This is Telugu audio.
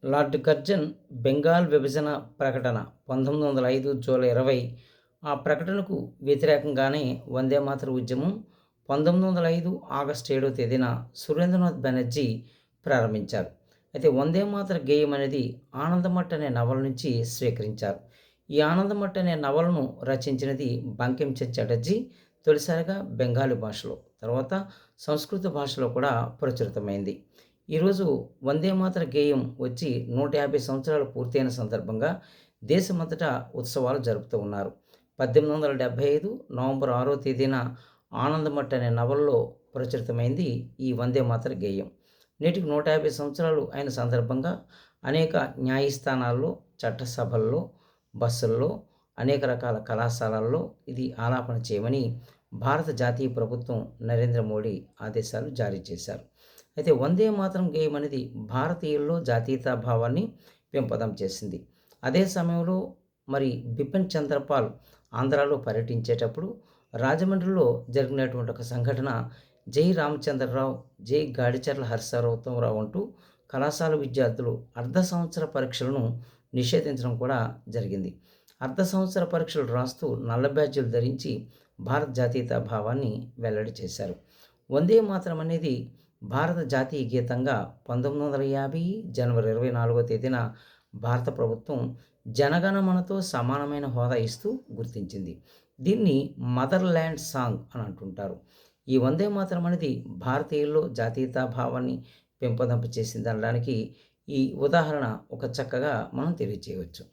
లార్డ్ కర్జన్ బెంగాల్ విభజన ప్రకటన 1905 జూలై 20 ఆ ప్రకటనకు వ్యతిరేకంగానే వందే మాతర ఉద్యమం 1905 ఆగస్టు 7వ తేదీన సురేంద్రనాథ్ బెనర్జీ ప్రారంభించారు. అయితే వందే మాతర గేయం అనేది ఆనందమఠ్ అనే నవల నుంచి స్వీకరించారు. ఈ ఆనందమఠ్ అనే నవలను రచించినది బంకించంద్ చటర్జీ. తొలిసారిగా బెంగాలీ భాషలో, తర్వాత సంస్కృత భాషలో కూడా ప్రచురితమైంది. ఈరోజు వందే మాతర గేయం వచ్చి 150 సంవత్సరాలు పూర్తయిన సందర్భంగా దేశమంతటా ఉత్సవాలు జరుపుతూ ఉన్నారు. 1875 నవంబర్ 6వ తేదీన ఆనందమఠ్ అనే నవలలో ప్రచురితమైంది ఈ వందే మాతర గేయం. నేటికి 150 సంవత్సరాలు అయిన సందర్భంగా అనేక న్యాయస్థానాల్లో, చట్టసభల్లో, బస్సుల్లో, అనేక రకాల కళాశాలల్లో ఇది ఆలాపన చేయమని భారత జాతీయ ప్రభుత్వం నరేంద్ర మోడీ ఆదేశాలు జారీ చేశారు. అయితే వందే మాతరం గేయం అనేది భారతీయుల్లో జాతీయతా భావాన్ని పెంపొందం చేసింది. అదే సమయంలో మరి బిపిన్ చంద్రపాల్ ఆంధ్రాలో పర్యటించేటప్పుడు రాజమండ్రిలో జరిగినటువంటి ఒక సంఘటన జై రామచంద్రరావు, జై గాడిచర్ల హర్షారవరావు అంటూ కళాశాల విద్యార్థులు అర్ధ సంవత్సర పరీక్షలను నిషేధించడం కూడా జరిగింది. అర్ధ సంవత్సర పరీక్షలు రాస్తూ నల్ల బ్యాడ్జీలు ధరించి భారత జాతీయతా భావాన్ని వెల్లడి చేశారు. వందే మాతరం అనేది భారత జాతీయ గీతంగా 1950 జనవరి 24వ తేదీన భారత ప్రభుత్వం జనగణమనతో సమానమైన హోదా ఇస్తూ గుర్తించింది. దీన్ని మదర్ ల్యాండ్ సాంగ్ అని అంటుంటారు. ఈ వందే మాతరం అనేది భారతీయుల్లో జాతీయతా భావాన్ని పెంపొందింపచేసిందనడానికి ఈ ఉదాహరణ ఒక చక్కగా మనం తెలియజేయవచ్చు.